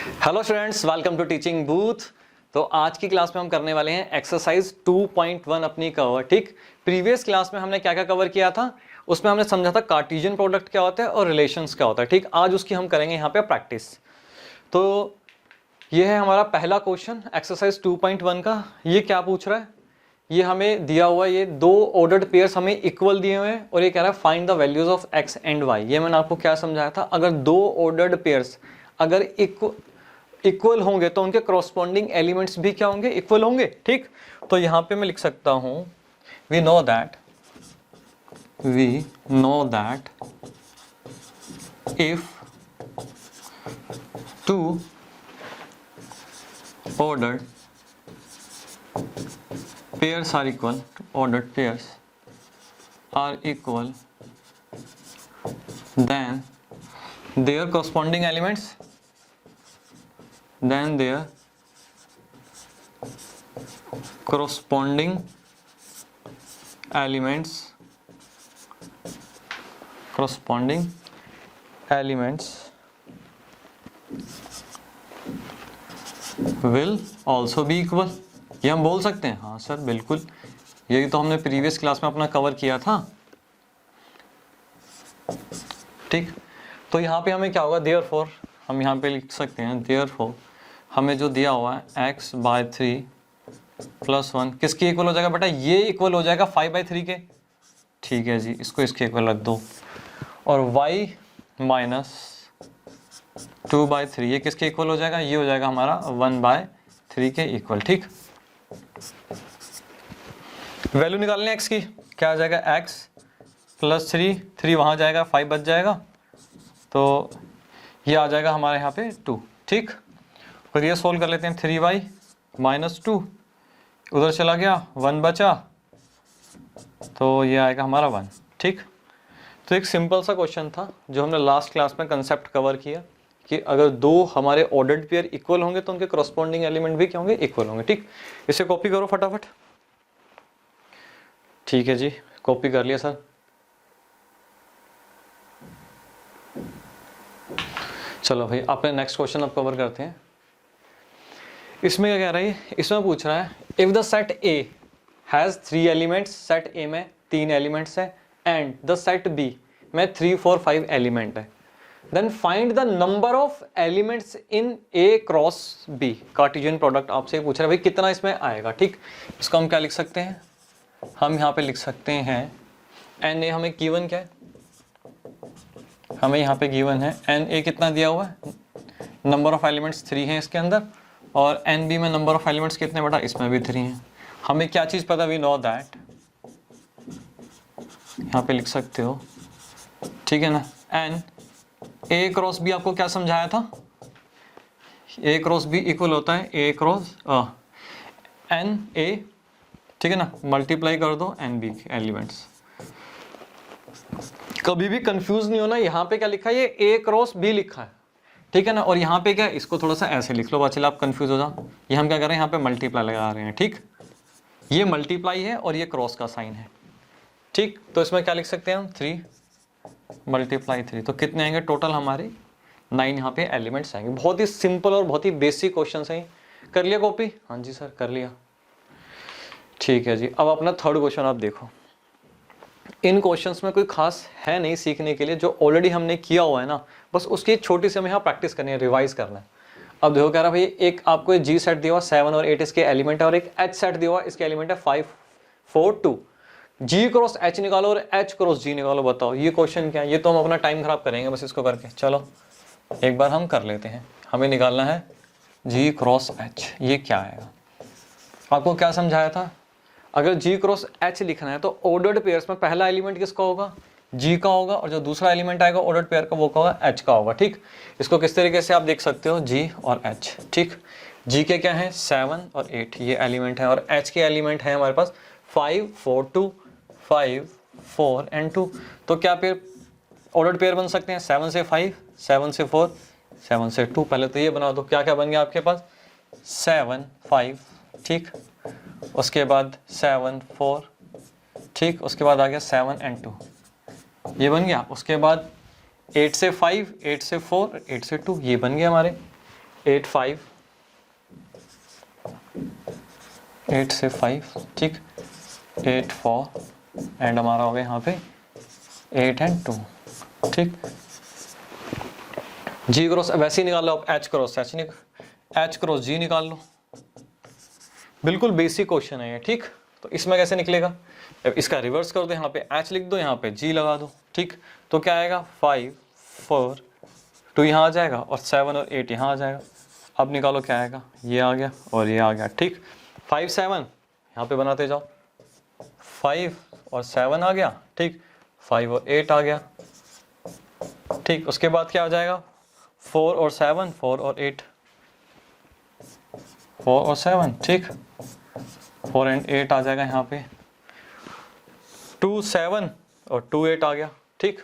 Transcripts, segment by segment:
Hello students, welcome to teaching booth. तो आज की क्लास में हम करने वाले हैं एक्सरसाइज 2.1 अपनी कवर। ठीक, प्रीवियस क्लास में हमने क्या क्या कवर किया था, उसमें हमने समझा था कार्टेशियन प्रोडक्ट क्या होता है और रिलेशंस क्या होता है। ठीक, आज उसकी हम करेंगे यहाँ पे प्रैक्टिस। तो ये है हमारा पहला क्वेश्चन एक्सरसाइज 2.1 का। ये क्या पूछ रहा है, ये हमें दिया हुआ है, ये दो ऑर्डर्ड पेयर्स हमें इक्वल दिए हुए हैं और ये कह रहा है find the values of X and Y. ये मैंने आपको क्या समझाया था, अगर दो ऑर्डर्ड पेयर्स अगर इक्वल होंगे तो उनके कॉरस्पॉन्डिंग एलिमेंट्स भी क्या होंगे, इक्वल होंगे। ठीक, तो यहां पे मैं लिख सकता हूं we know that if two ordered pairs are equal, ordered pairs are equal, then their corresponding elements will also be equal। ये हम बोल सकते हैं, हाँ सर बिल्कुल, यही तो हमने प्रीवियस क्लास में अपना कवर किया था। ठीक, तो यहाँ पे हमें क्या होगा, therefore हम यहाँ पे लिख सकते हैं therefore हमें जो दिया हुआ है x/3 + 1 किसके इक्वल हो जाएगा बेटा, ये इक्वल हो जाएगा 5/3 के। ठीक है जी, इसको इसके इक्वल रख दो। और y - 2/3 ये किसके इक्वल हो जाएगा, ये हो जाएगा हमारा 1/3 के इक्वल। ठीक, वैल्यू निकालने x की, क्या आ जाएगा x + 3 वहां जाएगा, 5 बच जाएगा, तो ये आ जाएगा हमारे यहाँ पे 2। ठीक, फिर ये सोल्व कर लेते हैं, 3y - 2 उधर चला गया, 1 बचा, तो ये आएगा हमारा 1। ठीक, तो एक सिंपल सा क्वेश्चन था जो हमने लास्ट क्लास में कंसेप्ट कवर किया कि अगर दो हमारे ऑर्डर्ड पेयर इक्वल होंगे तो उनके कॉरस्पॉन्डिंग एलिमेंट भी क्या होंगे, इक्वल होंगे। ठीक, इसे कॉपी करो फटाफट। ठीक है जी, कॉपी कर लिया सर। चलो भाई, अपने नेक्स्ट क्वेश्चन अब कवर करते हैं। इसमें क्या कह रहा है, इसमें पूछ रहा है if the set A has 3 elements, set ए में 3 एलिमेंट्स है, एंड द सेट बी में 3, 4, 5 एलिमेंट है, then find the number of elements in A cross B. Cartesian product आपसे पूछ रहा है भाई कितना इसमें आएगा। ठीक, इसको हम क्या लिख सकते हैं, हम यहाँ पे लिख सकते हैं एन ए हमें गिवन क्या है, हमें यहाँ पे गिवन है एन ए कितना दिया हुआ है, नंबर ऑफ एलिमेंट्स 3 हैं इसके अंदर, और एन बी में नंबर ऑफ एलिमेंट्स कितने बेटा, इसमें भी 3 हैं। हमें क्या चीज़ पता, वी नो दैट, यहाँ पे लिख सकते हो, ठीक है ना, एन ए क्रॉस बी आपको क्या समझाया था, ए क्रॉस बी इक्वल होता है ए क्रॉस एन ए। ठीक है ना, मल्टीप्लाई कर दो एन बी के एलिमेंट्स। कभी भी कंफ्यूज नहीं होना, यहाँ पे क्या लिखा है, ये ए क्रॉस बी लिखा है। ठीक है ना, और यहाँ पे क्या, इसको थोड़ा सा ऐसे लिख लो, बच्चे आप कंफ्यूज हो जाओ। ये हम क्या कर रहे हैं, यहाँ पे मल्टीप्लाई लगा रहे हैं। ठीक, ये मल्टीप्लाई है और ये क्रॉस का साइन है। ठीक, तो इसमें क्या लिख सकते हैं हम, 3 × 3, तो कितने आएंगे टोटल हमारे 9 यहाँ पे एलिमेंट्स आएंगे। बहुत ही सिंपल और बहुत ही बेसिक क्वेश्चन है। कर लिया कॉपी, हाँ जी सर कर लिया। ठीक है जी, अब अपना थर्ड क्वेश्चन आप देखो। इन क्वेश्चंस में कोई खास है नहीं सीखने के लिए, जो ऑलरेडी हमने किया हुआ है ना, बस उसकी छोटी सी हमें यहाँ प्रैक्टिस करनी है, रिवाइज करना है। अब देखो, कह रहा भाई एक आपको जी सेट दिया हुआ 7 और 8 इसके एलिमेंट है, और एक एच सेट दिया हुआ इसके एलिमेंट है 5, 4, 2। जी क्रॉस एच निकालो और एच क्रॉस जी निकालो, बताओ ये क्वेश्चन क्या है। ये तो हम अपना टाइम खराब करेंगे बस इसको करके। चलो एक बार हम कर लेते हैं, हमें निकालना है जी क्रॉस एच, ये क्या आएगा। आपको क्या समझाया था, अगर जी क्रॉस एच लिखना है तो ऑर्डर्ड पेयर्स में पहला एलिमेंट किसका होगा, जी का होगा, और जो दूसरा एलिमेंट आएगा ऑर्डर्ड पेयर का वो का होगा, एच का होगा। ठीक, इसको किस तरीके से आप देख सकते हो, जी और एच। ठीक, जी के क्या है 7 और 8 ये एलिमेंट है, और एच के एलिमेंट है हमारे पास 5, 4, 2, 5, 4 and 2। तो क्या पेयर, ऑर्डर्ड पेयर बन सकते हैं 7 से 5, 7 से 4, 7 से 2। पहले तो ये बना दो, क्या क्या बन गया आपके पास, 7, 5, ठीक, उसके बाद 7, 4, ठीक, उसके बाद आ गया 7 and 2, ये बन गया। उसके बाद 8 से 5, 8 से 4, 8 से 2, ये बन गया हमारे। 8 5, 8 से 5, ठीक, 8 4 एंड हमारा हो गया यहाँ पे 8 एंड 2, ठीक। जी क्रॉस वैसे ही निकाल लो आप, एच क्रॉस एच क्रॉस जी निकाल लो, बिल्कुल बेसिक क्वेश्चन है ये, ठीक। तो इसमें कैसे निकलेगा, इसका रिवर्स कर दो, यहाँ पे एच लिख दो, यहाँ पे जी लगा दो, ठीक। तो क्या आएगा 5 4 2 यहाँ आ जाएगा और 7 और 8 यहाँ आ जाएगा। अब निकालो क्या आएगा, ये आ गया और ये आ गया, ठीक। 5 7 यहाँ पे बनाते जाओ, 5 और 7 आ गया, ठीक, 5 और 8 आ गया, ठीक। उसके बाद क्या आ जाएगा 4 और 7, 4 और 8, 4 और 7, ठीक, 4 एंड 8 आ जाएगा यहाँ पे, 2 7 और 2 8 आ गया, ठीक,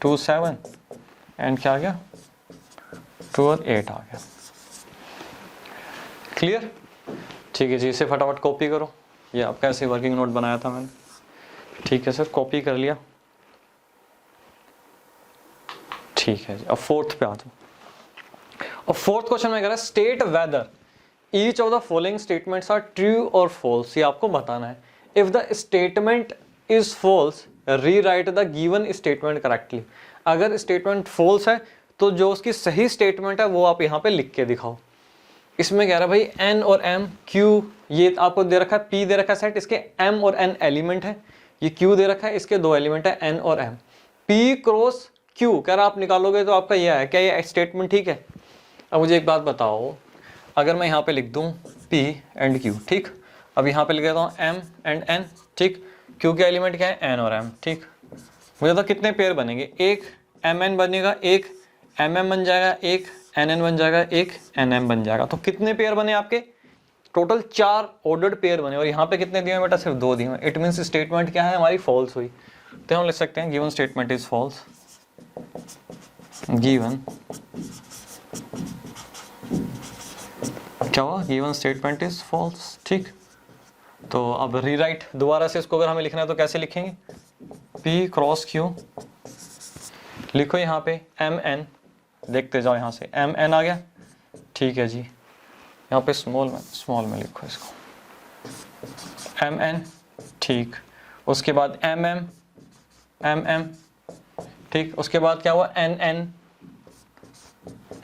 2 7 एंड क्या आ गया 2 और 8 आ गया। क्लियर, ठीक है जी। इसे फटाफट कॉपी करो, ये आपका ऐसे वर्किंग नोट बनाया था मैंने, ठीक है सर, कॉपी कर लिया, ठीक है जी। अब फोर्थ पे आ जाओ। और फोर्थ क्वेश्चन में कह रहा है state whether each of the following statements are true और फॉल्स, ये आपको बताना है। If the statement is false rewrite the given statement correctly. अगर स्टेटमेंट फॉल्स है तो जो उसकी सही स्टेटमेंट है वो आप यहाँ पे लिख के दिखाओ। इसमें कह रहा है भाई एन और एम क्यू, ये आपको दे रखा है, पी दे रखा है सेट, इसके एम और एन एलिमेंट है, ये क्यू दे रखा है, इसके 2 एलिमेंट है एन और एम। पी क्रॉस क्यू कह रहा आप निकालोगे तो आपका यह है, क्या ये स्टेटमेंट ठीक है। अब मुझे एक बात बताओ, अगर मैं यहाँ पे लिख दूँ पी एंड क्यू, ठीक, अब यहाँ पे लिख देता हूँ एम एंड एन, ठीक, क्यू के एलिमेंट क्या है एन और एम, ठीक। मुझे तो कितने पेयर बनेंगे, एक एम एन बनेगा, एक एम एम बन जाएगा, एक एन एन बन जाएगा, एक एन एम बन जाएगा। तो कितने पेयर बने आपके, टोटल 4 ऑर्डर्ड पेयर बने, और यहाँ पे कितने दिए हैं बेटा, सिर्फ 2 दिए हैं। इट मीन्स स्टेटमेंट क्या है हमारी फॉल्स हुई। तो हम लिख सकते हैं given statement is false, given क्या हुआ, गिवन स्टेटमेंट इज फॉल्स, ठीक। तो अब रीराइट दोबारा से इसको अगर हमें लिखना है तो कैसे लिखेंगे, पी क्रॉस क्यू लिखो, यहाँ पे एम एन, देखते जाओ यहाँ से एम एन आ गया, ठीक है जी। यहाँ पे स्मॉल में लिखो इसको एम एन, ठीक। उसके बाद एम एम एम एम, ठीक। उसके बाद क्या हुआ एन एन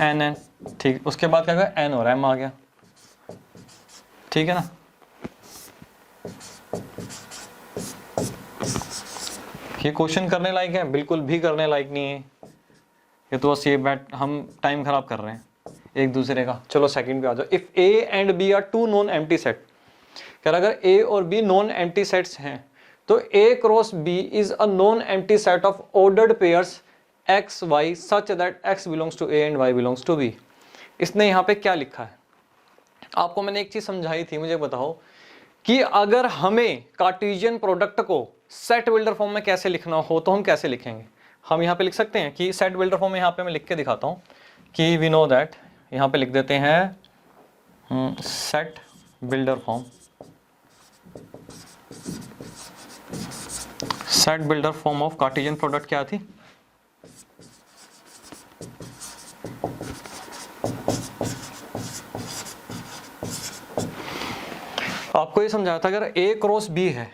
एन एन, ठीक। उसके बाद क्या हुआ एन और एम आ गया, ठीक है ना। ये क्वेश्चन करने लायक है, बिल्कुल भी करने लायक नहीं है, ये तो बस ये बैठ हम टाइम खराब कर रहे हैं एक दूसरे का। चलो सेकंड पे आ जाओ। If A and B are 2 non empty set, कह रहा अगर ए और बी नॉन एम्प्टी सेट्स हैं तो A cross B is a non empty set of ordered pairs X Y such that X belongs to A and Y belongs to B. इसने यहाँ पे क्या लिखा है, आपको मैंने एक चीज समझाई थी, मुझे बताओ कि अगर हमें कार्टेशियन प्रोडक्ट को सेट बिल्डर फॉर्म में कैसे लिखना हो तो हम कैसे लिखेंगे। हम यहाँ पे लिख सकते हैं कि सेट बिल्डर फॉर्म में, यहाँ पे मैं लिख के दिखाता हूँ कि वी नो दैट, यहाँ पे लिख देते हैं set builder form, set builder form of Cartesian product क्या थी, आपको ये समझाया था अगर ए क्रॉस बी है,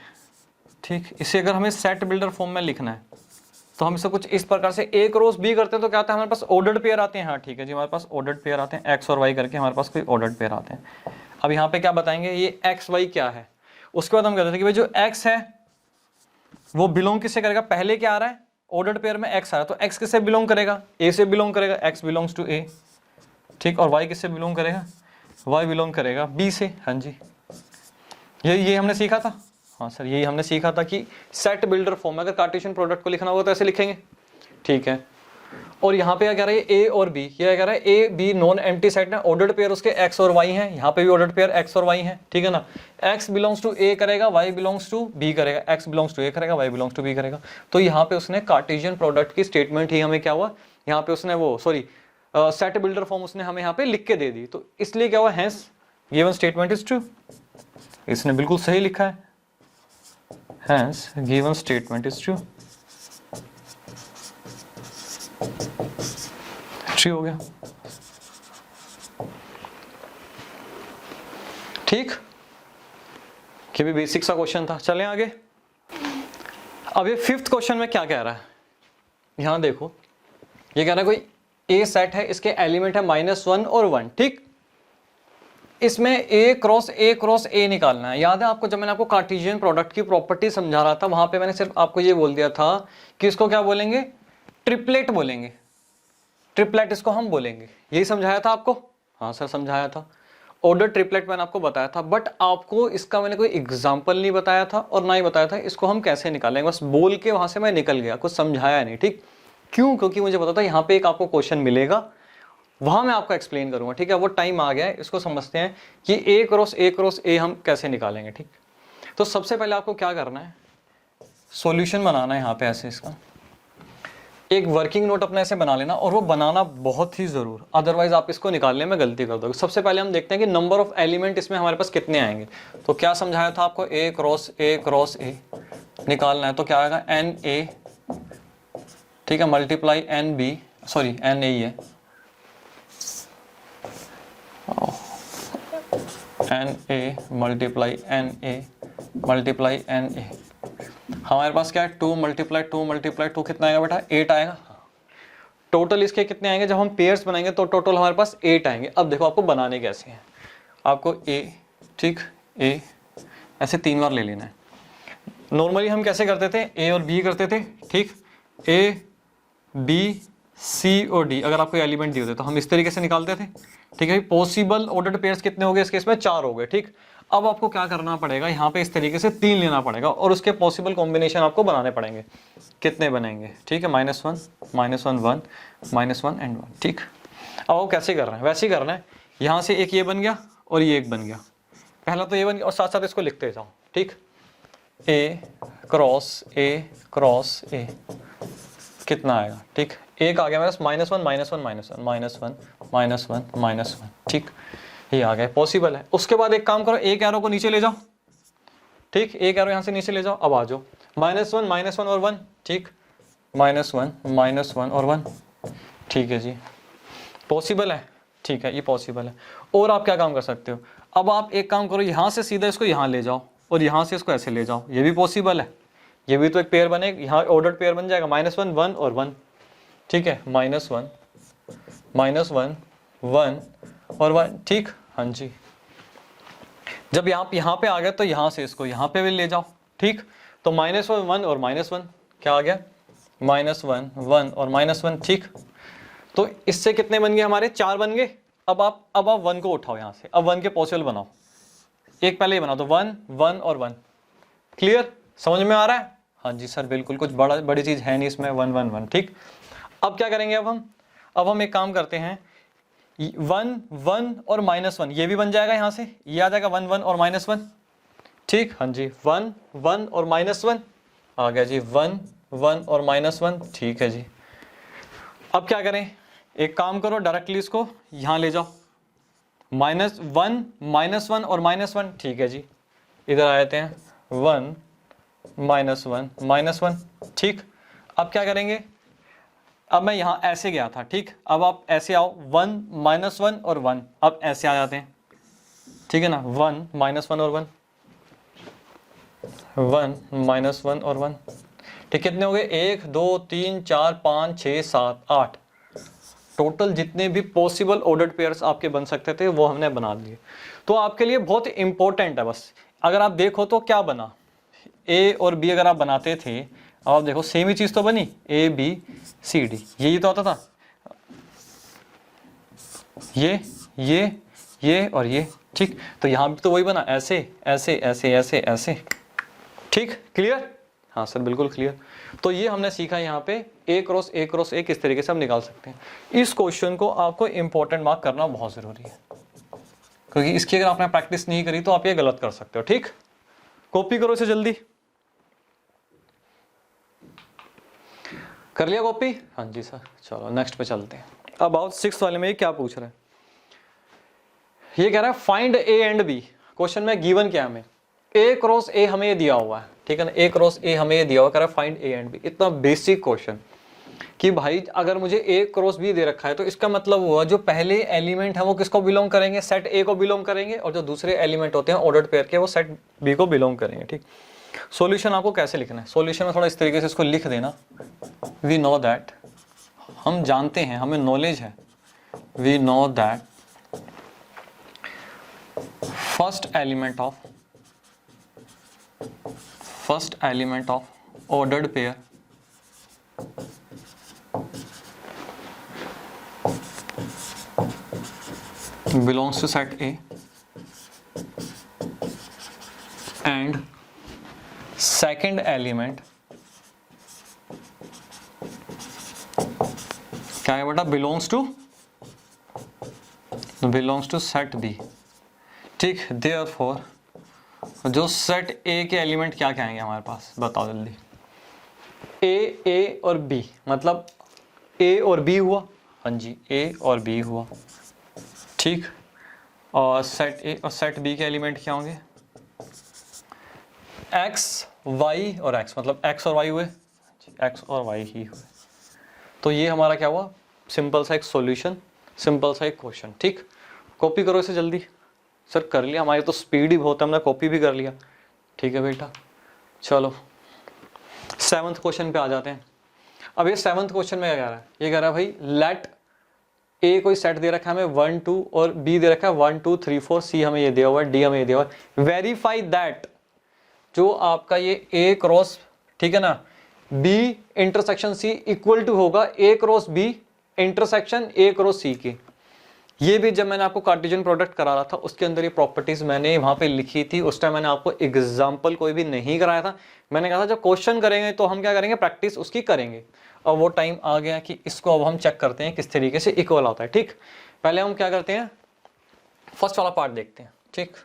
ठीक, इसे अगर हमें सेट बिल्डर फॉर्म में लिखना है तो हम इसे कुछ इस प्रकार से ए क्रॉस बी करते हैं तो क्या आता है हमारे पास ऑर्डर्ड पेयर आते हैं। हाँ ठीक है जी, हमारे पास ऑर्डर्ड पेयर आते हैं, एक्स और वाई करके हमारे पास कोई ऑर्डर्ड पेयर आते हैं। अब यहाँ पे क्या बताएंगे ये एक्स वाई क्या है, उसके बाद हम कहते हैं कि भाई जो एक्स है वो बिलोंग किससे करेगा, पहले क्या आ रहा है ऑर्डर्ड पेयर में एक्स आ रहा है तो एक्स किससे बिलोंग करेगा, ए से बिलोंग करेगा, एक्स बिलोंग्स टू ए, ठीक। और वाई किससे बिलोंग करेगा, वाई बिलोंग करेगा बी से। हाँ जी, ये हमने सीखा था, हाँ सर यही हमने सीखा था कि सेट बिल्डर फॉर्म में अगर कार्टेशियन प्रोडक्ट को लिखना होगा तो ऐसे लिखेंगे, ठीक है। और यहाँ पे क्या कह रहा है ए और बी, ये कह रहा है A B non empty set है, ऑर्डर्ड पेयर उसके एक्स और वाई हैं, यहाँ पे भी ऑर्डर्ड पेयर एक्स और वाई हैं, ठीक है ना। एक्स बिलोंग्स टू ए करेगा, वाई बिलोंग्स टू बी करेगा, एक्स बिलोंग्स टू ए करेगा, वाई बिलोंग्स टू बी करेगा। तो यहाँ पे उसने कार्टेशियन प्रोडक्ट की स्टेटमेंट ही हमें क्या हुआ, यहाँ पे उसने वो सेट बिल्डर फॉर्म उसने हमें यहाँ पे लिख के दे दी, तो इसलिए क्या हुआ hence given statement is true, इसने बिल्कुल सही लिखा है, hence given statement is true, 3 हो गया, ठीक। ये भी बेसिक सा क्वेश्चन था। चलें आगे। अब ये 5th क्वेश्चन में क्या कह रहा है, यहां देखो, ये कह रहा है कोई ए सेट है, इसके एलिमेंट है -1 और 1, ठीक। इसमें ए क्रॉस ए निकालना है। याद है आपको जब मैंने आपको कार्टेशियन प्रोडक्ट की प्रॉपर्टी समझा रहा था, वहां पे मैंने सिर्फ आपको ये बोल दिया था कि इसको क्या बोलेंगे, ट्रिपलेट बोलेंगे, ट्रिपलेट इसको हम बोलेंगे। यही समझाया था आपको? हाँ सर समझाया था। ऑर्डर ट्रिपलेट मैंने आपको बताया था, बट आपको इसका मैंने कोई एग्जाम्पल नहीं बताया था और ना ही बताया था इसको हम कैसे निकालेंगे। बस बोल के वहां से मैं निकल गया, कुछ समझाया नहीं, ठीक। क्यों? क्योंकि मुझे पता था यहाँ पे एक आपको क्वेश्चन मिलेगा, वहां मैं आपको एक्सप्लेन करूंगा, ठीक है। वो टाइम आ गया है, इसको समझते हैं कि ए क्रॉस ए हम कैसे निकालेंगे, ठीक। तो सबसे पहले आपको क्या करना है, सॉल्यूशन बनाना है यहाँ पे ऐसे। इसका एक वर्किंग नोट अपने ऐसे बना लेना, और वो बनाना बहुत ही जरूर, अदरवाइज आप इसको निकालने में गलती कर दोगे। सबसे पहले हम देखते हैं कि नंबर ऑफ एलिमेंट इसमें हमारे पास कितने आएंगे। तो क्या समझाया था आपको, ए क्रॉस ए निकालना है, तो क्या आएगा, एन ए, ठीक है, multiply N B, sorry N A ही है, N A multiply N A multiply N A. हमारे पास क्या है, 2 मल्टीप्लाई 2 कितना आएगा बेटा, 8 आएगा। टोटल इसके कितने आएंगे, जब हम पेयर्स बनाएंगे तो टोटल हमारे पास 8 आएंगे। अब देखो आपको बनाने कैसे हैं, आपको ए, ठीक, ए ऐसे 3 बार ले लेना है। नॉर्मली हम कैसे करते थे, ए और बी करते थे, ठीक, ए बी सी और डी, अगर आपको एलिमेंट दिए होते तो हम इस तरीके से निकालते थे, ठीक है। पॉसिबल ऑर्डर्ड पेयर्स कितने हो गए, इस केस में 4 हो गए, ठीक। अब आपको क्या करना पड़ेगा, यहाँ पे इस तरीके से 3 लेना पड़ेगा और उसके पॉसिबल कॉम्बिनेशन आपको बनाने पड़ेंगे। कितने बनेंगे, ठीक है, -1 -1 1 -1 एंड 1, ठीक। अब वो कैसे कर रहे हैं, वैसे ही करना है। यहाँ से एक ये बन गया और ये एक बन गया, पहला तो ये बन गया और साथ साथ इसको लिखते जाओ, ठीक। ए क्रॉस ए कितना आएगा, ठीक, एक आ गया मेरे पास -1 ठीक, ये आ गया, पॉसिबल है। उसके बाद एक काम करो, एक एरो को नीचे ले जाओ, ठीक, एक एरो यहाँ से नीचे ले जाओ, अब आ जाओ, -1 और 1, ठीक, -1 और 1, ठीक है जी, पॉसिबल है, ठीक है, ये पॉसिबल है। और आप क्या काम कर सकते हो, अब आप एक काम करो, यहाँ से सीधा इसको यहाँ ले जाओ और यहाँ से इसको ऐसे ले जाओ, ये भी पॉसिबल है। ये भी तो एक पेयर बने, यहाँ ऑर्डर्ड पेयर बन जाएगा, -1 1 और 1, ठीक है, -1 1 और 1, ठीक, हाँ जी। जब आप यहाँ पे आ गए तो यहाँ से इसको यहाँ पे भी ले जाओ, ठीक। तो -1 1 और -1 क्या आ गया, -1 1 और -1, ठीक। तो इससे कितने बन गए हमारे, 4 बन गए। अब आप 1 को उठाओ यहाँ से, अब 1 के पॉसिबल बनाओ, एक पहले ही बनाओ, तो 1 1 और 1, क्लियर, समझ में आ रहा है? हाँ जी सर बिल्कुल, कुछ बड़ी चीज है नहीं इसमें, 1 1 1, ठीक। अब क्या करेंगे, अब हम एक काम करते हैं, 1 1 और -1 ये भी बन जाएगा, यहाँ से ये आ जाएगा 1 1 और -1, ठीक, हाँ जी, 1 1 और -1 आ गया जी, 1 1 और -1, ठीक है जी। अब क्या करें, एक काम करो, डायरेक्टली इसको यहाँ ले जाओ, -1 -1 और -1, ठीक है जी, इधर आ जाते हैं, 1 -1 ठीक। अब क्या करेंगे, अब मैं यहाँ ऐसे गया था, ठीक, अब आप ऐसे आओ, 1 -1 और 1, अब ऐसे आ जाते हैं, ठीक है ना, 1 -1 और 1 1 -1 और 1, ठीक, कितने हो गए, 1 2 3 4 5 6 7 8, टोटल जितने भी पॉसिबल ऑर्डर्ड पेयर्स आपके बन सकते थे वो हमने बना लिए। तो आपके लिए बहुत इंपॉर्टेंट है, बस अगर आप देखो तो क्या बना, ए और बी अगर आप बनाते थे, अब आप देखो सेम ही चीज तो बनी, ए बी सी डी, यही तो आता था, ये और ये, ठीक। तो यहाँ भी तो वही बना, ऐसे ऐसे ऐसे ऐसे ऐसे, ठीक, क्लियर? हाँ सर बिल्कुल क्लियर। तो ये हमने सीखा यहाँ पे ए क्रॉस ए किस तरीके से हम निकाल सकते हैं। इस क्वेश्चन को आपको इंपॉर्टेंट मार्क करना बहुत जरूरी है, क्योंकि इसकी अगर आपने प्रैक्टिस नहीं करी तो आप ये गलत कर सकते हो, ठीक। कॉपी करो इसे जल्दी, कर लिया कॉपी? हाँ जी सर, चलो नेक्स्ट पे चलते हैं। अब आओ 6th वाले में क्या पूछ रहा है, ये कह रहा है find A and B. Question में गिवन क्या है, हमें ए क्रॉस ए हमें ये दिया हुआ है, ठीक है ना, ए क्रॉस ए हमें ये दिया हुआ, कह रहा है फाइंड ए एंड बी। इतना बेसिक क्वेश्चन, कि भाई अगर मुझे ए क्रॉस बी दे रखा है तो इसका मतलब हुआ जो पहले एलिमेंट है वो किसको बिलोंग करेंगे, सेट ए को बिलोंग करेंगे, और जो दूसरे एलिमेंट होते हैं ऑर्डर्ड पेयर के वो सेट बी को बिलोंग करेंगे। ठीक, सॉल्यूशन आपको कैसे लिखना है, सॉल्यूशन में थोड़ा इस तरीके से इसको लिख देना, वी नो दैट, हम जानते हैं, हमें नॉलेज है, we know that first element of ordered pair belongs to set A and second element क्या है बेटा, belongs to set B। ठीक, therefore जो सेट ए के एलिमेंट क्या क्या आएंगे हमारे पास, बताओ जल्दी। ए और बी, मतलब ए और बी हुआ, हाँ जी ए और बी हुआ, ठीक, और सेट ए और सेट बी के एलिमेंट क्या होंगे, एक्स वाई और एक्स, मतलब एक्स और वाई हुए, एक्स और वाई ही हुए। तो ये हमारा क्या हुआ, सिंपल सा एक सॉल्यूशन, सिंपल सा एक क्वेश्चन। ठीक, कॉपी करो इसे जल्दी। सर कर लिया, हमारी तो स्पीड ही बहुत है, हमने कॉपी भी कर लिया। ठीक है बेटा, चलो 7th क्वेश्चन पे आ जाते हैं। अब ये 7th क्वेश्चन में क्या कह रहा है, ये कह रहा है भाई लेट ए कोई सेट दे रखा है हमें 1 2 और बी दे रखा है 1 2 3 4, सी हमें ये दिया हुआ है, डी हमें ये दिया हुआ है। वेरीफाई दैट जो आपका ये ए क्रॉस, ठीक है ना, B intersection C equal to होगा A cross B intersection A cross C के। ये भी जब मैंने आपको कार्टेशियन प्रोडक्ट करा रहा था उसके अंदर ये प्रॉपर्टीज मैंने वहां पे लिखी थी। उस टाइम मैंने आपको एग्जांपल कोई भी नहीं कराया था, मैंने कहा था जब क्वेश्चन करेंगे तो हम क्या करेंगे, प्रैक्टिस उसकी करेंगे। और वो टाइम आ गया कि इसको अब हम चेक करते हैं किस तरीके से इक्वल आता है। ठीक, पहले हम क्या करते हैं, फर्स्ट वाला पार्ट देखते हैं। ठीक,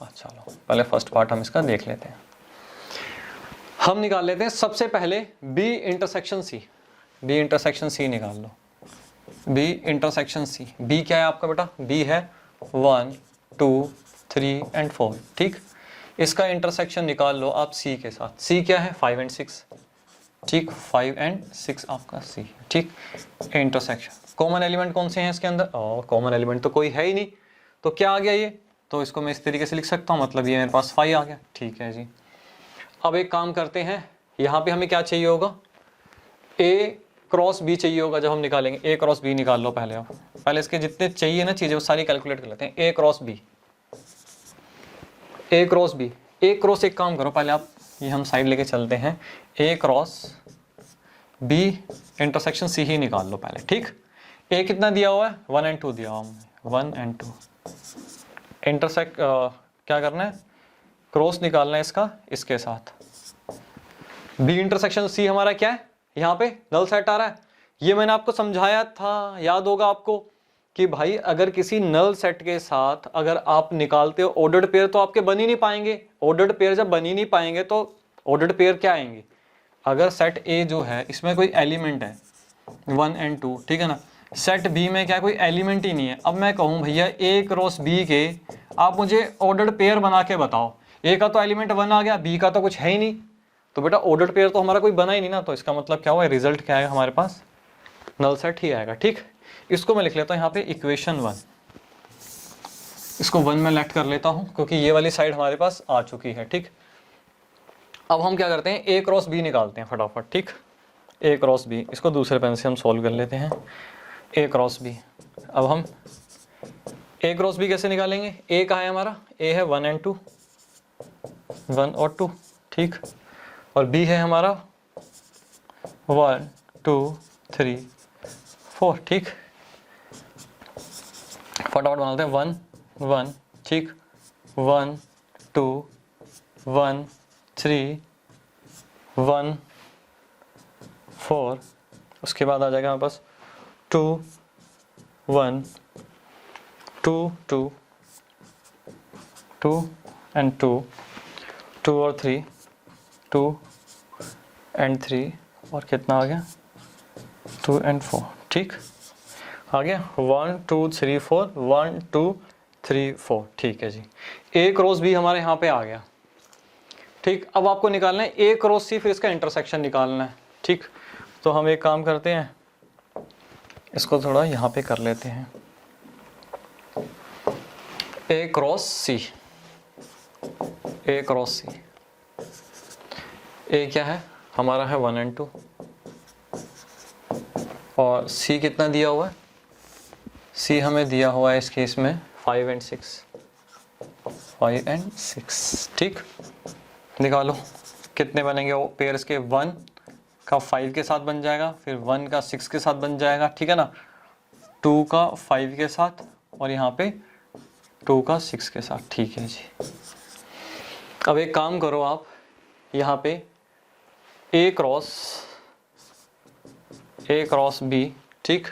अच्छा लो पहले फर्स्ट पार्ट हम इसका देख लेते हैं। हम निकाल लेते हैं सबसे पहले B intersection C, B intersection C निकाल लो, बी इंटरसेक्शन सी। बी क्या है आपका बेटा, बी है 1 2 3 एंड 4। ठीक, इसका इंटरसेक्शन निकाल लो आप सी के साथ। सी क्या है 5 एंड 6। ठीक, 5 एंड 6 आपका सी है। ठीक, इंटरसेक्शन कॉमन एलिमेंट कौन से हैं इसके अंदर, कॉमन एलिमेंट तो कोई है ही नहीं, तो क्या आ गया ये, तो इसको मैं इस तरीके से लिख सकता हूँ, मतलब ये मेरे पास 5 आ गया। ठीक है जी, अब एक काम करते हैं, यहाँ पे हमें क्या चाहिए होगा, ए क्रॉस बी चाहिए होगा। जब हम निकालेंगे ए क्रॉस बी निकाल लो पहले आप, पहले इसके जितने चाहिए ना चीजें वो सारी कैलकुलेट कर लेते हैं। ए क्रॉस बी, ए क्रॉस बी, ए क्रॉस, एक काम करो पहले आप ये हम साइड लेके चलते हैं, ए क्रॉस बी इंटरसेक्शन सी ही निकाल लो पहले। ठीक, ए कितना दिया हुआ है 1 एंड 2 दिया हुआ है, 1 एंड 2 इंटरसेक्ट क्या करना है, क्रॉस निकालना है इसका इसके साथ। बी इंटरसेक्शन सी हमारा क्या है, यहाँ पे नल सेट आ रहा है। ये मैंने आपको समझाया था, याद होगा आपको, कि भाई अगर किसी नल सेट के साथ अगर आप निकालते हो ऑर्डर्ड पेयर तो आपके बन ही नहीं पाएंगे। ऑर्डर्ड पेयर जब बन ही नहीं पाएंगे तो ऑर्डर्ड पेयर क्या आएंगे, अगर सेट ए जो है इसमें कोई एलिमेंट है 1 एंड 2, ठीक है ना, सेट बी में क्या कोई एलिमेंट ही नहीं है। अब मैं कहूँ भैया ए क्रॉस बी के आप मुझे ऑर्डर्ड पेयर बना के बताओ, ए का तो एलिमेंट 1 आ गया, बी का तो कुछ है ही नहीं, तो बेटा ऑर्डर्ड पेयर तो हमारा कोई बना ही नहीं ना, तो इसका मतलब क्या हुआ, रिजल्ट क्या आएगा हमारे पास, नल सेट ही आएगा। ठीक, इसको मैं लिख लेता हूँ यहाँ पे इक्वेशन 1, इसको 1 में लेट कर लेता हूँ क्योंकि ये वाली साइड हमारे पास आ चुकी है। ठीक, अब हम क्या करते हैं, ए क्रॉस बी निकालते हैं फटाफट। ठीक, ए क्रॉस बी, इसको दूसरे पेन से हम सॉल्व कर लेते हैं। ए क्रॉस बी, अब हम ए क्रॉस बी कैसे निकालेंगे, ए कहाँ है हमारा, ए है 1 एंड 2, 1 और 2। ठीक, और बी है हमारा 1 2 3 4। ठीक, फटाफट बनाते हैं 1 1। ठीक, 1 2 1 3 1 4, उसके बाद आ जाएगा हमारे पास 2 1 2 2 2 एंड 2 2 और 3 2 एंड 3 और कितना आ गया 2 एंड 4। ठीक, आ गया 1 2 3 4 1 2 3 4। ठीक है जी, ए क्रॉस बी हमारे यहाँ पे आ गया। ठीक, अब आपको निकालना है ए क्रॉस सी, फिर इसका इंटरसेक्शन निकालना है। ठीक, तो हम एक काम करते हैं, इसको थोड़ा यहाँ पे कर लेते हैं, A cross C, A cross C। A क्या है हमारा है 1 and 2 और C कितना दिया हुआ है, C हमें दिया हुआ है इस केस में 5 and 6, 5 and 6। ठीक, निकालो कितने बनेंगे वो पेयर्स के, 1 का 5 के साथ बन जाएगा, फिर 1 का 6 के साथ बन जाएगा, ठीक है ना, 2 का 5 के साथ और यहाँ पे 2 का 6 के साथ। ठीक है जी, अब एक काम करो आप, यहाँ पे A क्रॉस B, ठीक,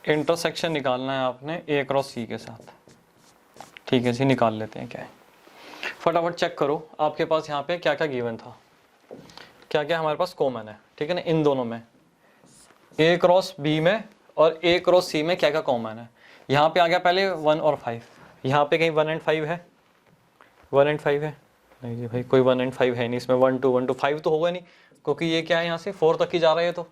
इंटरसेक्शन निकालना है आपने A क्रॉस C के साथ। ठीक है जी, निकाल लेते हैं क्या है, फटाफट चेक करो आपके पास यहाँ पे क्या क्या गिवन था, क्या क्या हमारे पास कॉमन है, ठीक है ना, इन दोनों में A क्रॉस B में और A क्रॉस C में क्या क्या कॉमन है। यहाँ पे आ गया पहले 1 और 5, यहाँ पे कहीं 1 and 5 है, 1 and 5 है, नहीं जी भाई कोई 1 and 5 है नहीं इसमें, 1 2 1 2 5 तो होगा नहीं, क्योंकि ये क्या है यहाँ से 4 तक ही जा रहे हैं तो,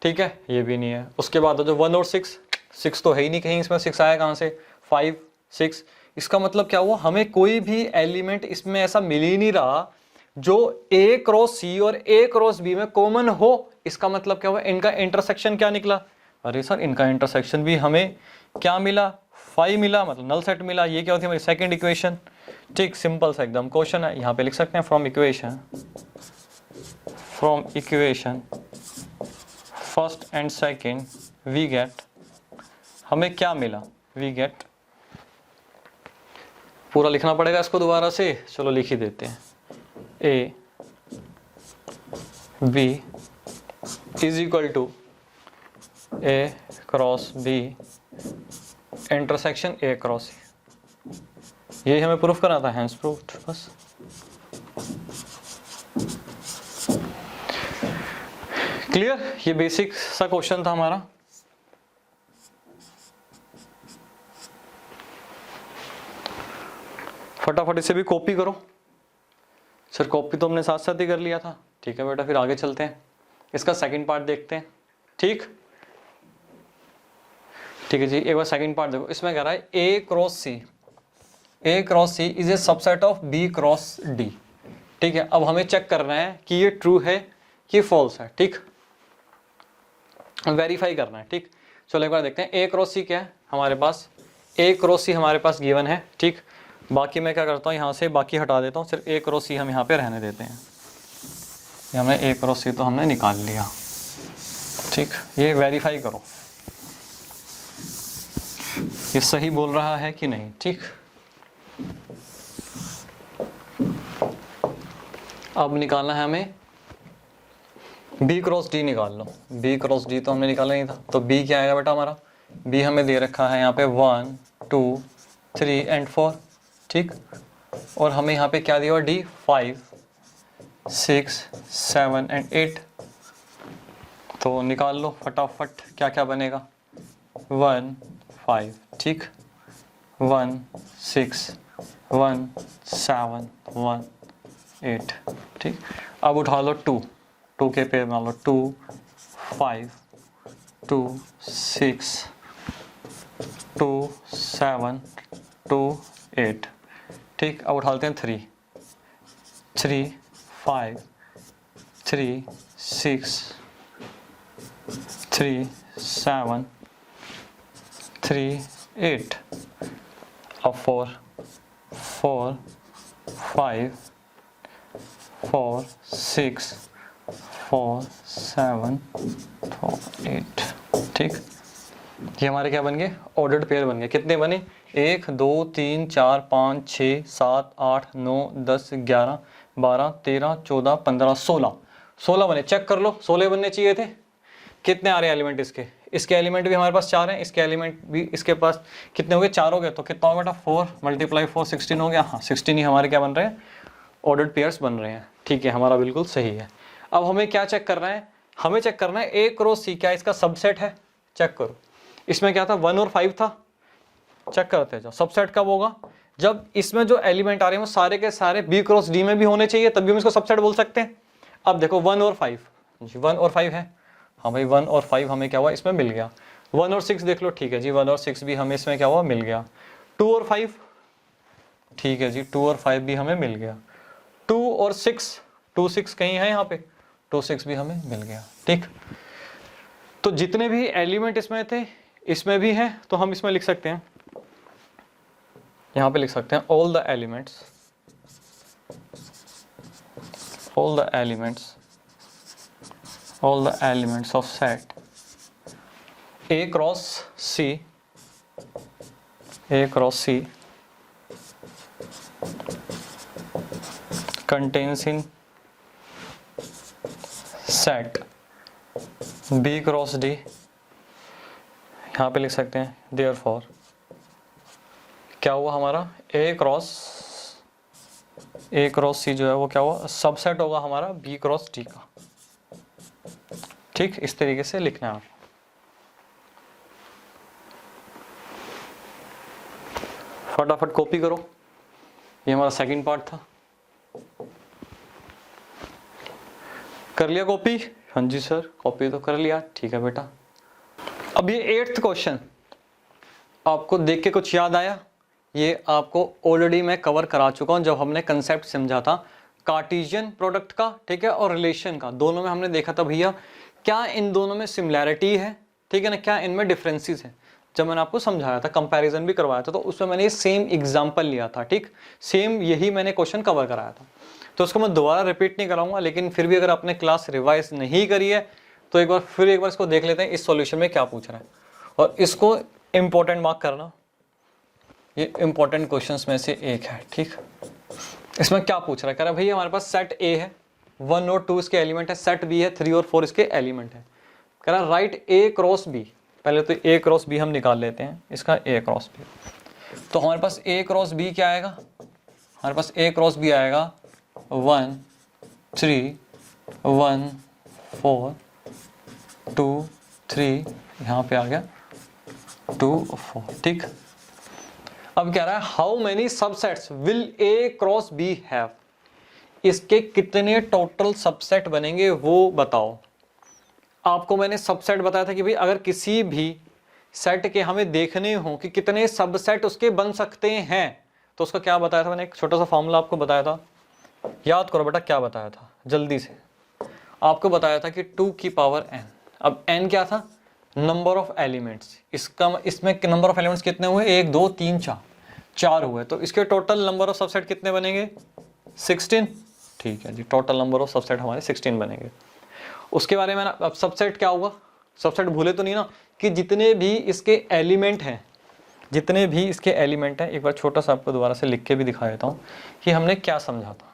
ठीक है, ये भी नहीं है। उसके बाद जो 1 और 6 तो है ही नहीं कहीं इसमें, 6 आया कहाँ से, 5 6, इसका मतलब क्या हुआ, हमें कोई भी एलिमेंट इसमें ऐसा मिल ही नहीं रहा जो A क्रॉस C और A क्रॉस B में कॉमन हो। इसका मतलब क्या हुआ, इनका इंटरसेक्शन क्या निकला, अरे सर इनका इंटरसेक्शन भी हमें क्या मिला, 5 मिला, मतलब नल सेट मिला। ये क्या होती है हमारी सेकंड इक्वेशन। ठीक, सिंपल सा एकदम क्वेश्चन है, यहाँ पे लिख सकते हैं from equation first and second we get, हमें क्या मिला, वी गेट, पूरा लिखना पड़ेगा इसको दोबारा से, चलो लिख ही देते हैं, A B is equal to A cross B intersection A cross C। यही हमें प्रूफ करना था, हैंस प्रूफ्ड, बस। क्लियर, ये बेसिक सा क्वेश्चन था हमारा। फटाफट इसे भी कॉपी करो। सर कॉपी तो हमने साथ साथ ही कर लिया था, ठीक है बेटा, फिर आगे चलते हैं, इसका सेकंड पार्ट देखते हैं। ठीक ठीक है जी, एक बार सेकंड पार्ट देखो, इसमें कह रहा है A cross C is a subset of B cross D। ठीक है, अब हमें चेक करना है कि ये ट्रू है कि फॉल्स है। ठीक, वेरीफाई करना है। ठीक, चलो एक बार देखते हैं A क्रॉस C क्या है हमारे पास, A क्रॉस C हमारे पास गिवन है। ठीक, बाकी मैं क्या करता हूँ, यहाँ से बाकी हटा देता हूँ, सिर्फ A क्रॉस C हम यहाँ पे रहने देते हैं। ये हमने A क्रॉस C तो हमने निकाल लिया। ठीक, ये वेरीफाई करो ये सही बोल रहा है कि नहीं। ठीक, अब निकालना है हमें B क्रॉस D, निकाल लो। B क्रॉस D तो हमने निकाला नहीं था, तो B क्या आएगा बेटा हमारा, B हमें दे रखा है यहाँ पे 1 2 3 and 4। ठीक, और हमें यहाँ पे क्या दिया हुआ, D 5 6 7 and 8। तो निकाल लो फटाफट क्या क्या बनेगा, 1 5, ठीक, 1 6 1 7 1 8। ठीक, अब उठा लो 2 के पेड़ बना लो, 2 5 2 6 2 7 2 8। ठीक, अब उठाते हैं 3 5 3 6 3 7 3 8। अब 4 5 4 6 4 7 4 8। ठीक, ये हमारे क्या बन गए, ऑर्डर्ड पेयर बन गए। कितने बने, 1 2 3 4 5 6 7 8 9 10 11 12 13 14 15 16 बने। चेक कर लो, 16 बनने चाहिए थे। कितने आ रहे हैं एलिमेंट इसके एलिमेंट भी हमारे पास 4 हैं, इसके एलिमेंट भी इसके पास कितने हो गए, 4 हो गए। तो कितना होगा बेटा, 4 × 4 16 हो गया। हाँ, 16 ही हमारे क्या बन रहे हैं, ऑर्डर्ड पेयर्स बन रहे हैं। ठीक है, हमारा बिल्कुल सही है। अब हमें क्या चेक करना है, हमें चेक करना है A क्रॉस C क्या इसका सबसेट है। चेक करो, इसमें क्या था, 1 और 5 था। चेक करते हैं, जो सबसेट कब होगा, जब इसमें जो एलिमेंट आ रहे हैं वो सारे के सारे B क्रॉस D में भी होने चाहिए, तभी हम इसको सबसेट बोल सकते हैं। अब देखो 1 और 5, जी 1 और 5 है, हाँ भाई 1 और 5 हमें क्या हुआ इसमें मिल गया। 1 और 6 देख लो, ठीक है जी 1 और 6 भी हमें इसमें क्या हुआ मिल गया। 2 और 5, ठीक है जी 2 और 5 भी हमें मिल गया। 2 और 6, 2 6 कहीं है यहाँ पे, 2 6 भी हमें मिल गया। ठीक, तो जितने भी एलिमेंट इसमें थे इसमें भी हैं, तो हम इसमें लिख सकते हैं, यहाँ पे लिख सकते हैं all the elements of set A cross C contains in set B cross D, यहाँ पे लिख सकते हैं therefore क्या हुआ हमारा A क्रॉस C जो है वो क्या हुआ सबसेट होगा हमारा B क्रॉस D का। ठीक, इस तरीके से लिखना है आपको। फटाफट कॉपी करो, ये हमारा सेकंड पार्ट था। कर लिया कॉपी? हाँ जी सर कॉपी तो कर लिया, ठीक है बेटा। अब ये 8th क्वेश्चन आपको देख के कुछ याद आया? ये आपको ऑलरेडी मैं कवर करा चुका हूं जब हमने कंसेप्ट समझा था कार्टेशियन प्रोडक्ट का, ठीक है, और रिलेशन का। दोनों में हमने देखा था भैया क्या इन दोनों में सिमिलैरिटी है, ठीक है ना, क्या इनमें डिफरेंसेस हैं। जब मैंने आपको समझाया था, कंपैरिजन भी करवाया था, तो उसमें मैंने सेम एग्जांपल लिया था। ठीक, सेम यही मैंने क्वेश्चन कवर कराया था, तो उसको मैं दोबारा रिपीट नहीं कराऊंगा। लेकिन फिर भी अगर आपने क्लास रिवाइज नहीं करी है तो एक बार इसको देख लेते हैं, इस सॉल्यूशन में क्या पूछ रहा है, और इसको इंपॉर्टेंट मार्क करना। ये इंपॉर्टेंट क्वेश्चंस में से एक है। ठीक, इसमें क्या पूछ रहा है, कह रहा है भैया हमारे पास सेट ए है, 1 और 2 इसके एलिमेंट है, सेट बी है, 3 और 4 इसके एलिमेंट है। कह रहा है राइट ए क्रॉस बी। पहले तो ए क्रॉस बी हम निकाल लेते हैं, इसका ए क्रॉस बी। तो हमारे पास ए क्रॉस बी क्या आएगा, हमारे पास ए क्रॉस बी आएगा 1 3 1 4 2 3, यहाँ पे आ गया 2 4। ठीक, अब कह रहा है how many subsets will A cross B have, इसके कितने टोटल सबसेट बनेंगे वो बताओ। आपको मैंने सबसेट बताया था कि भाई अगर किसी भी सेट के हमें देखने हो कि कितने सबसेट उसके बन सकते हैं, तो उसका क्या बताया था मैंने, एक छोटा सा फॉर्मूला आपको बताया था, याद करो बेटा क्या बताया था जल्दी से। आपको बताया था कि 2 की पावर n। अब n क्या था, नंबर ऑफ एलिमेंट्स। इसमें नंबर ऑफ एलिमेंट्स कितने हुए, 1 2 3 4 हुए, तो इसके टोटल नंबर ऑफ सबसेट कितने बनेंगे 16। ठीक है जी, टोटल नंबर ऑफ सबसेट हमारे 16 बनेंगे। उसके बारे में ना, अब सबसेट क्या होगा, सबसेट भूले तो नहीं ना, कि जितने भी इसके एलिमेंट हैं, एक बार छोटा सा आपको दोबारा से लिख के भी दिखा देता हूँ कि हमने क्या समझा था।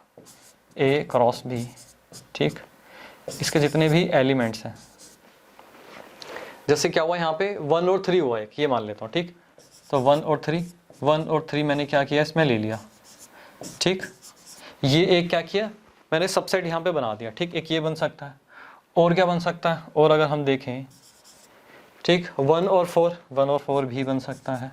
ए क्रॉस बी, ठीक, इसके जितने भी एलिमेंट्स हैं, जैसे क्या हुआ यहाँ पे 1 और 3 हुआ है, ये मान लेता हूँ। ठीक, तो 1 और 3 मैंने क्या किया इसमें ले लिया। ठीक, ये एक क्या किया मैंने सबसेट यहाँ पे बना दिया। ठीक, एक ये बन सकता है, और क्या बन सकता है, और अगर हम देखें, ठीक, 1 और 4 भी बन सकता है।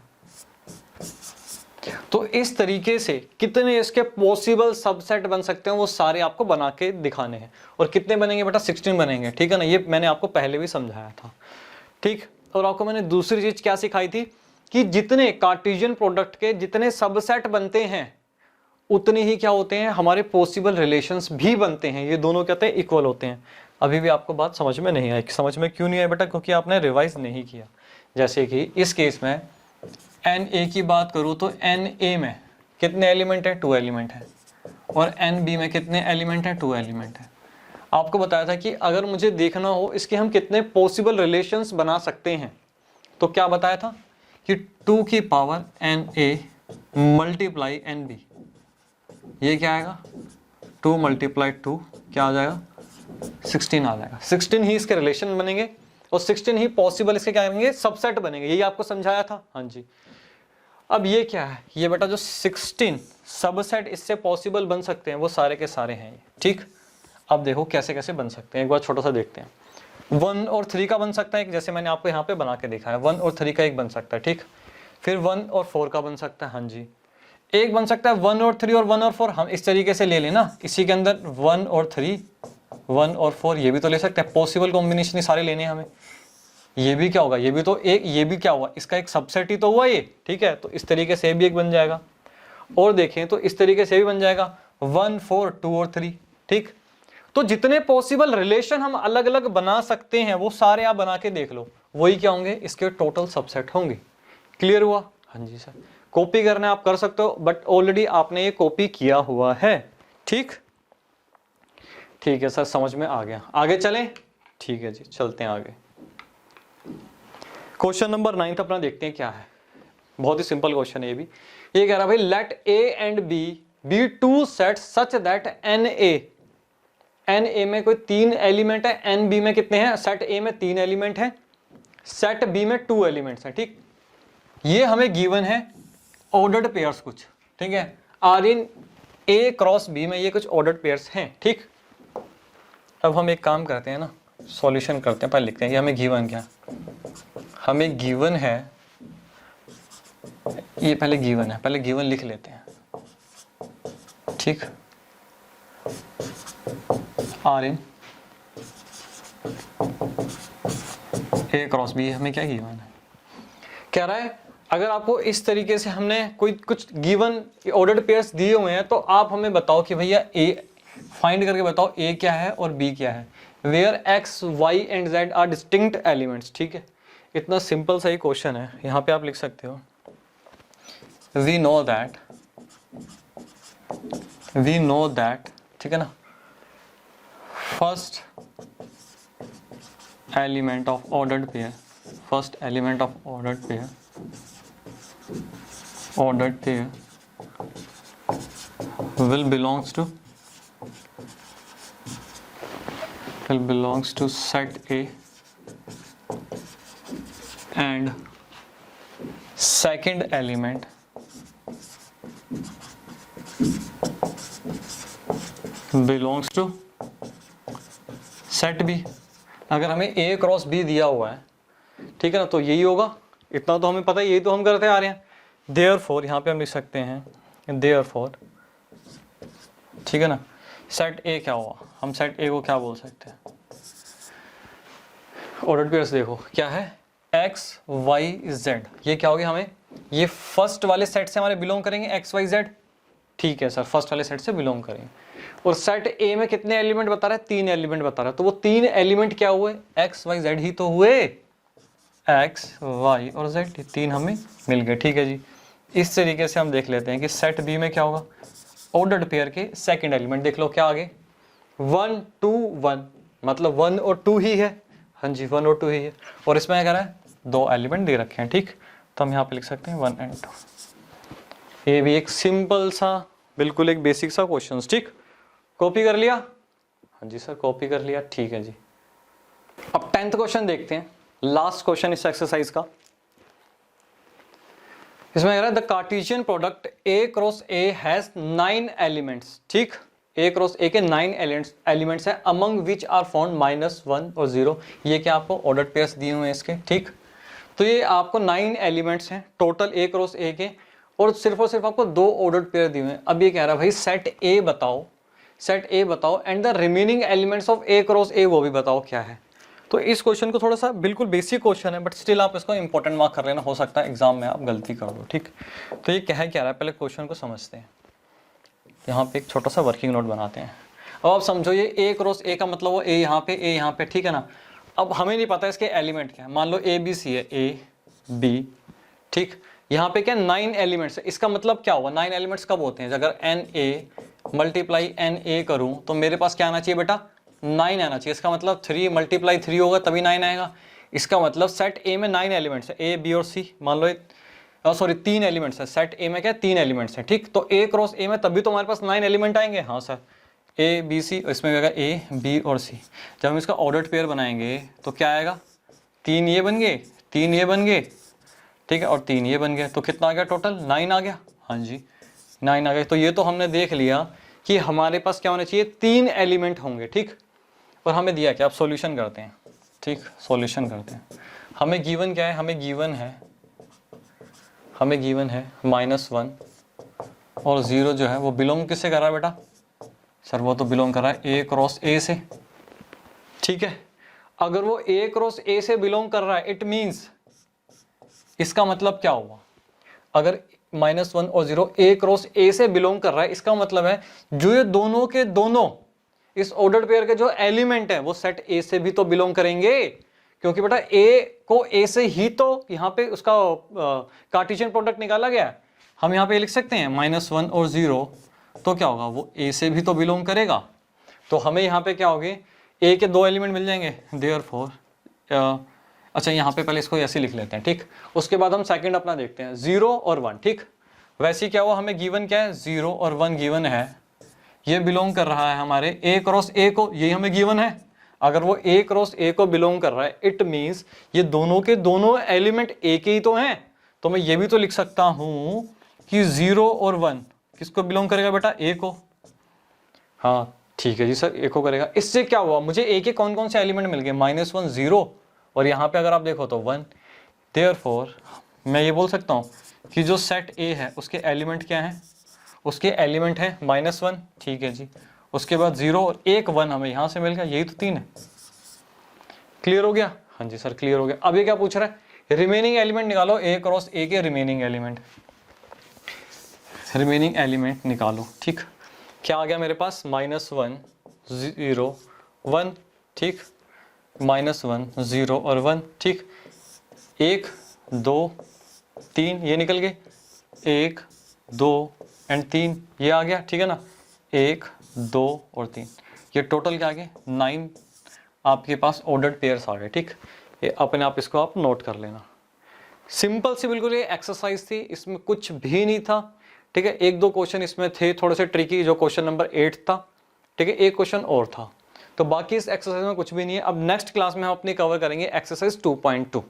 तो इस तरीके से कितने इसके पॉसिबल सबसेट बन सकते हैं वो सारे आपको बना के दिखाने हैं। और कितने बनेंगे बेटा, 16 बनेंगे। ठीक है ना, ये मैंने आपको पहले भी समझाया था। ठीक, और आपको मैंने दूसरी चीज क्या सिखाई थी कि जितने कार्टेशियन प्रोडक्ट के जितने सबसेट बनते हैं उतने ही क्या होते हैं हमारे पॉसिबल रिलेशंस भी बनते हैं। ये दोनों कहते हैं इक्वल होते हैं। अभी भी आपको बात समझ में नहीं आई। समझ में क्यों नहीं आई बेटा, क्योंकि आपने रिवाइज नहीं किया। जैसे कि इस केस में एन ए की बात करूँ तो एन ए में कितने एलिमेंट है, 2 एलिमेंट है, और एन बी में कितने एलिमेंट है, 2 एलिमेंट है। आपको बताया था कि अगर मुझे देखना हो इसके हम कितने पॉसिबल रिलेशंस बना सकते हैं, तो क्या बताया था कि 2 की power n A multiply N B, ये क्या आएगा 2 मल्टीप्लाई 2 क्या आ जाएगा 16 आ जाएगा। 16 ही इसके रिलेशन बनेंगे और 16 ही पॉसिबल इसके क्या बनेंगे, सबसेट बनेंगे। यही आपको समझाया था। हाँ जी, अब ये क्या है, ये बेटा जो 16 सबसेट इससे पॉसिबल बन सकते हैं वो सारे के सारे हैं ये। ठीक, अब देखो कैसे कैसे बन सकते हैं, एक बार छोटा सा देखते हैं। 1 और 3 का बन सकता है, जैसे मैंने आपको यहाँ पे बना के दिखाया, 1 और 3 का एक बन सकता है। ठीक, फिर 1 और 4 का बन सकता है। हाँ जी, एक बन सकता है 1 और 3 और 1 और 4। हम इस तरीके से ले लेना, इसी के अंदर 1 और 3 1 और 4, ये भी तो ले सकते हैं, पॉसिबल कॉम्बिनेशन ही सारे लेने हैं हमें। ये भी क्या होगा, ये भी तो एक, ये भी क्या हुआ, इसका एक सबसेट ही तो हुआ ये, ठीक है, तो इस तरीके से भी एक बन जाएगा। और देखें तो इस तरीके से भी बन जाएगा 1, 4, 2 और 3, ठीक। तो जितने पॉसिबल रिलेशन हम अलग अलग बना सकते हैं वो सारे आप बना के देख लो, वही क्या होंगे, इसके टोटल सबसेट होंगे। क्लियर हुआ? हाँ जी सर। कॉपी करना है आप कर सकते हो, बट ऑलरेडी आपने ये कॉपी किया हुआ है, ठीक। ठीक है सर, समझ में आ गया। आगे चलें? ठीक है जी, चलते हैं आगे। क्वेश्चन नंबर 9 अपना देखते हैं क्या है। बहुत ही सिंपल क्वेश्चन है ये भी। ये कह रहा भाई let A and B be two sets such that n A में कोई 3 एलिमेंट है, एन बी में कितने हैं, सेट ए में 3 एलिमेंट हैं, सेट बी में 2 एलिमेंट्स हैं, ठीक। ये हमें गिवन है ऑर्डर्ड पेयर्स कुछ, ठीक है, R in A cross B में ये कुछ ऑर्डर्ड पेयर्स हैं, ठीक। अब हम एक काम करते हैं ना, सॉल्यूशन करते हैं, पहले लिखते हैं कि हमें गिवन क्या, हमें गिवन है, ये पहले गिवन है, पहले गिवन लिख लेते हैं, ठीक। R in A cross B हमें क्या गिवन है, कह रहा है अगर आपको इस तरीके से हमने कोई कुछ गिवन ऑर्डर्ड पेयर्स दिए हुए हैं तो आप हमें बताओ कि भैया ए फाइंड करके बताओ ए क्या है और बी क्या है, where x y and z are distinct elements, ठीक है। इतना सिंपल सा ही क्वेश्चन है, यहाँ पे आप लिख सकते हो वी नो दैट, ठीक है ना, first element of ordered pair will belongs to set A and second element belongs to set B। अगर हमें A क्रॉस B दिया हुआ है, ठीक है ना, तो यही होगा, इतना तो हमें पता है, यही तो हम करते आ रहे हैं। Therefore यहाँ पे हम लिख सकते हैं Therefore, ठीक है ना, सेट A क्या हुआ, हम सेट A को क्या बोल सकते हैं, ऑर्डर्ड पेयर्स देखो क्या है, x y z, ये क्या हो गया हमें, ये फर्स्ट वाले सेट से हमारे बिलोंग करेंगे x y z, ठीक है सर, फर्स्ट वाले सेट से बिलोंग करेंगे। और सेट A में कितने एलिमेंट बता रहा है, 3 एलिमेंट बता रहा है, तो वो 3 एलिमेंट क्या हुए, x y z ही तो हुए, x y और z, 3 हमें मिल गए, ठीक है जी। इस तरीके से हम देख लेते हैं कि सेट B में क्या होगा, ऑर्डर्ड पेयर के सेकंड एलिमेंट देख लो क्या आगे, 1 2 1, मतलब 1 और 2 ही है, हाँ जी 1 और 2 ही है, और इसमें क्या कह रहा है 2 एलिमेंट दे रखे हैं, ठीक। तो हम यहाँ पे लिख सकते हैं 1 and 2। ये भी एक सिंपल सा, बिल्कुल एक बेसिक सा क्वेश्चन, ठीक। कॉपी कर लिया? हाँ जी सर, कॉपी कर लिया, ठीक है जी। अब 10th क्वेश्चन देखते हैं, लास्ट क्वेश्चन इस एक्सरसाइज का। इसमें कह रहा है the Cartesian product A cross A has 9 elements, ठीक। A क्रॉस A के 9 एलिमेंट्स है, अमंग विच आर फाउंड -1 और 0। ये क्या आपको ऑर्डर्ड पेयर्स दिए हुए हैं इसके, ठीक। तो ये आपको 9 एलिमेंट्स हैं टोटल A क्रॉस A के, और सिर्फ आपको 2 ऑर्डर्ड पेयर दिए हुए हैं। अब ये कह रहा है भाई सेट A बताओ and the remaining elements of A cross A वो भी बताओ क्या है। तो इस क्वेश्चन को थोड़ा सा बिल्कुल बेसिक क्वेश्चन है, बट स्टिल आप इसको इंपॉर्टेंट मार्क कर लेना, हो सकता है एग्जाम में आप गलती कर दो, ठीक। तो ये क्या है पहले क्वेश्चन को समझते हैं। यहाँ पे एक छोटा सा वर्किंग नोट बनाते हैं। अब आप समझो ये A क्रॉस A का मतलब वो A यहाँ पे, ठीक है ना। अब हमें नहीं पता इसके एलिमेंट क्या है, मान लो ABC है, A B, ठीक। यहाँ पे क्या 9 एलिमेंट्स है, इसका मतलब क्या हुआ, 9 एलिमेंट्स कब होते हैं, अगर NA मल्टीप्लाई NA करूँ तो मेरे पास क्या आना चाहिए बेटा, 9 आना चाहिए। इसका मतलब 3 मल्टीप्लाई 3 होगा तभी 9 आएगा। इसका मतलब सेट A में 9 एलिमेंट्स है, A B और C, मान लो 3 एलिमेंट्स है, सेट A में क्या 3 एलिमेंट्स है, ठीक। तो A क्रॉस A में तभी तो हमारे पास 9 एलिमेंट आएंगे, हाँ सर। A B C, इसमें क्या A B और C, जब हम इसका ऑर्डर्ड पेयर बनाएंगे तो क्या आएगा, 3 ये बन गए, 3 ये बन गए, ठीक है, और 3 ये बन गए, तो कितना आ गया टोटल, 9 आ गया, हाँ जी 9 आ गए। तो ये तो हमने देख लिया कि हमारे पास क्या होना चाहिए, 3 एलिमेंट होंगे, ठीक। और हमें दिया क्या, अब सॉल्यूशन करते हैं, ठीक, सॉल्यूशन करते हैं। हमें गिवन क्या है, हमें गिवन है -1 और 0 जो है वो बिलोंग किससे कर रहा है बेटा, सर वो तो बिलोंग कर रहा है A क्रॉस A से, ठीक है, अगर वो ए क्रॉस ए से बिलोंग कर रहा है, इट मींस इसका मतलब क्या हुआ, अगर -1 और 0 ए क्रॉस ए से बिलोंग कर रहा है, इसका मतलब है जो ये दोनों के दोनों इस ऑर्डर्ड पेयर के जो एलिमेंट है वो सेट ए से भी तो बिलोंग करेंगे, क्योंकि बेटा ए को ए से ही तो यहाँ पे उसका कार्टेशियन प्रोडक्ट निकाला गया है। हम यहाँ पे लिख सकते हैं -1 और 0, तो क्या होगा, वो ए से भी तो बिलोंग करेगा। तो हमें यहाँ पे क्या होगी, ए के 2 एलिमेंट मिल जाएंगे, देयरफॉर अच्छा यहाँ पे पहले इसको ऐसे लिख लेते हैं, ठीक। उसके बाद हम सेकंड अपना देखते हैं, 0 और 1, ठीक। वैसे क्या हुआ, हमें गिवन क्या है, 0 और 1 गिवन है, ये बिलोंग कर रहा है हमारे ए क्रॉस ए को, ये हमें गिवन है। अगर वो ए क्रॉस ए को बिलोंग कर रहा है, इट मींस ये दोनों के दोनों एलिमेंट ए के ही तो हैं। तो मैं ये भी तो लिख सकता हूं कि 0 और 1 किसको बिलोंग करेगा बेटा, ए को। हाँ ठीक है जी सर, ए को करेगा। इससे क्या हुआ, मुझे ए के कौन कौन से एलिमेंट मिल गए, -1 0 और यहाँ पे अगर आप देखो तो 1। देयरफॉर मैं ये बोल सकता हूँ कि जो सेट ए है उसके एलिमेंट क्या हैं, उसके एलिमेंट है -1, ठीक है जी। उसके बाद 0 और 1 1 हमें यहाँ से मिल गया, यही तो 3 है। क्लियर हो गया, हाँ जी सर क्लियर हो गया। अब ये क्या पूछ रहा है, रिमेनिंग एलिमेंट निकालो, ए क्रॉस ए के रिमेनिंग एलिमेंट, रिमेनिंग एलिमेंट निकालो, ठीक। क्या आ गया मेरे पास, -1 0 1, ठीक, -1 0 और 1, ठीक। 1 2 3 ये निकल गए, 1 2 एंड 3 ये आ गया, ठीक है ना, 1 2 और 3, ये टोटल क्या आ गए, 9 आपके पास ऑर्डर्ड पेयर्स आ गए, ठीक। ये अपने आप इसको आप नोट कर लेना। सिंपल सी बिल्कुल ये एक्सरसाइज थी, इसमें कुछ भी नहीं था, ठीक है। 1-2 क्वेश्चन इसमें थे थोड़े से ट्रिकी, जो क्वेश्चन नंबर 8 था, ठीक है, एक क्वेश्चन और था, तो बाकी इस एक्सरसाइज में कुछ भी नहीं है। अब नेक्स्ट क्लास में हम अपनी कवर करेंगे एक्सरसाइज 2.2।